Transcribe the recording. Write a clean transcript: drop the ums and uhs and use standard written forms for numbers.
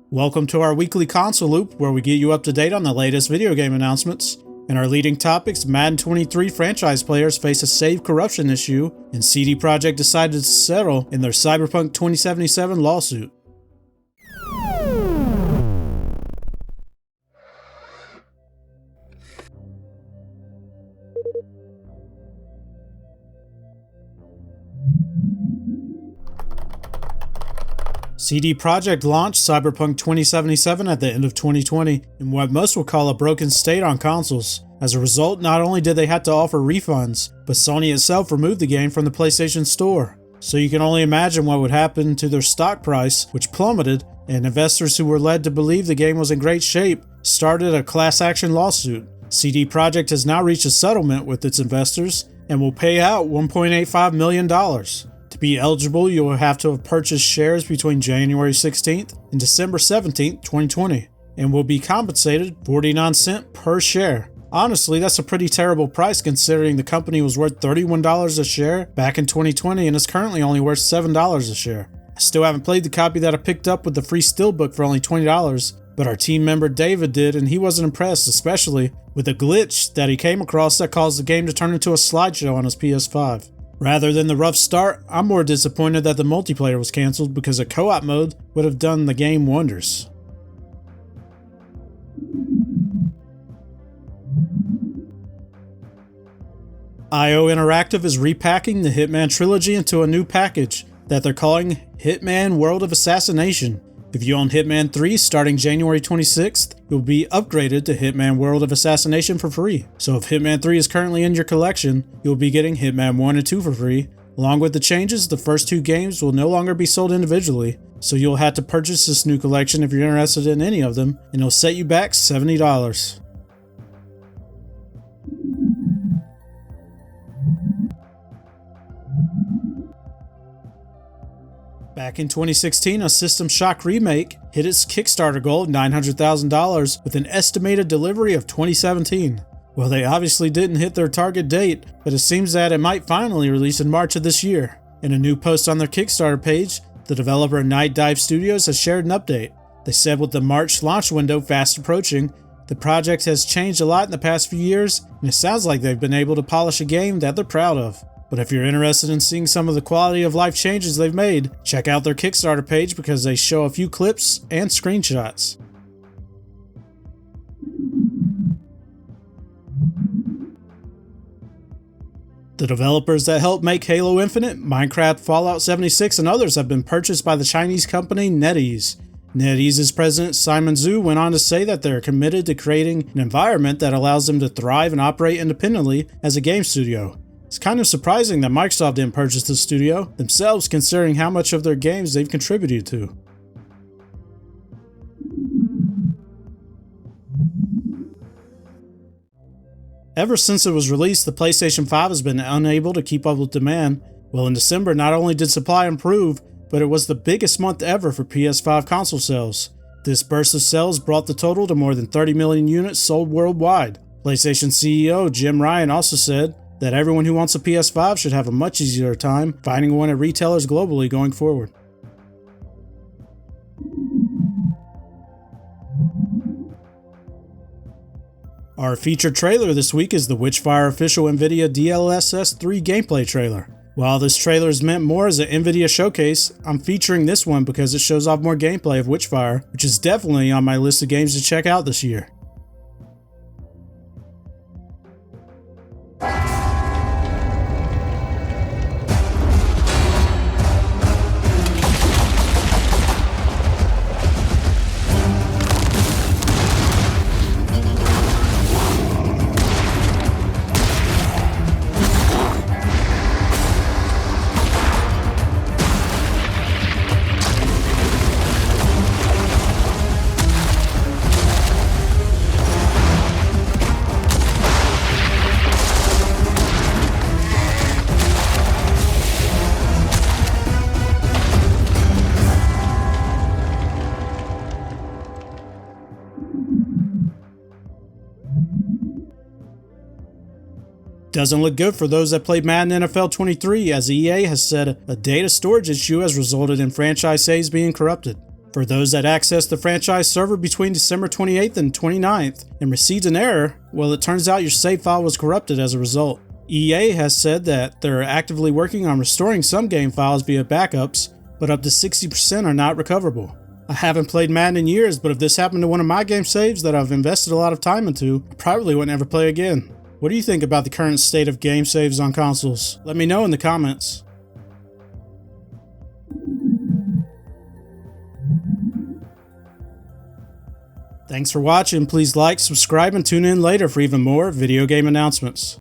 Welcome to our weekly console loop where we get you up to date on the latest video game announcements. In our leading topics, Madden 23 franchise players face a save corruption issue, and CD Projekt decided to settle in their Cyberpunk 2077 lawsuit. CD Projekt launched Cyberpunk 2077 at the end of 2020 in what most would call a broken state on consoles. As a result, not only did they have to offer refunds, but Sony itself removed the game from the PlayStation Store. So you can only imagine what would happen to their stock price, which plummeted, and investors who were led to believe the game was in great shape started a class action lawsuit. CD Projekt has now reached a settlement with its investors and will pay out $1.85 million. To be eligible, you will have to have purchased shares between January 16th and December 17th, 2020, and will be compensated 49 cents per share. Honestly, that's a pretty terrible price considering the company was worth $31 a share back in 2020 and is currently only worth $7 a share. I still haven't played the copy that I picked up with the free steelbook for only $20, but our team member David did and he wasn't impressed, especially with a glitch that he came across that caused the game to turn into a slideshow on his PS5. Rather than the rough start, I'm more disappointed that the multiplayer was cancelled because a co-op mode would have done the game wonders. IO Interactive is repacking the Hitman trilogy into a new package that they're calling Hitman World of Assassination. If you own Hitman 3 starting January 26th, you'll be upgraded to Hitman World of Assassination for free. So if Hitman 3 is currently in your collection, you'll be getting Hitman 1 and 2 for free. Along with the changes, the first two games will no longer be sold individually, so you'll have to purchase this new collection if you're interested in any of them, and it'll set you back $70. Back in 2016, a System Shock remake hit its Kickstarter goal of $900,000 with an estimated delivery of 2017. Well, they obviously didn't hit their target date, but it seems that it might finally release in March of this year. In a new post on their Kickstarter page, the developer Night Dive Studios has shared an update. They said with the March launch window fast approaching, the project has changed a lot in the past few years, and it sounds like they've been able to polish a game that they're proud of. But if you're interested in seeing some of the quality of life changes they've made, check out their Kickstarter page because they show a few clips and screenshots. The developers that helped make Halo Infinite, Minecraft, Fallout 76, and others have been purchased by the Chinese company NetEase. NetEase's president Simon Zhu went on to say that they're committed to creating an environment that allows them to thrive and operate independently as a game studio. It's kind of surprising that Microsoft didn't purchase the studio themselves considering how much of their games they've contributed to. Ever since it was released, the PlayStation 5 has been unable to keep up with demand. Well, in December, not only did supply improve, but it was the biggest month ever for PS5 console sales. This burst of sales brought the total to more than 30 million units sold worldwide. PlayStation CEO Jim Ryan also said that everyone who wants a PS5 should have a much easier time finding one at retailers globally going forward. Our featured trailer this week is the Witchfire official NVIDIA DLSS 3 gameplay trailer. While this trailer is meant more as an NVIDIA showcase, I'm featuring this one because it shows off more gameplay of Witchfire, which is definitely on my list of games to check out this year. Doesn't look good for those that played Madden NFL 23 as EA has said a data storage issue has resulted in franchise saves being corrupted. For those that access the franchise server between December 28th and 29th and received an error, well, it turns out your save file was corrupted as a result. EA has said that they're actively working on restoring some game files via backups, but up to 60% are not recoverable. I haven't played Madden in years, but if this happened to one of my game saves that I've invested a lot of time into, I probably wouldn't ever play again. What do you think about the current state of game saves on consoles? Let me know in the comments. Thanks for watching. Please like, subscribe, and tune in later for even more video game announcements.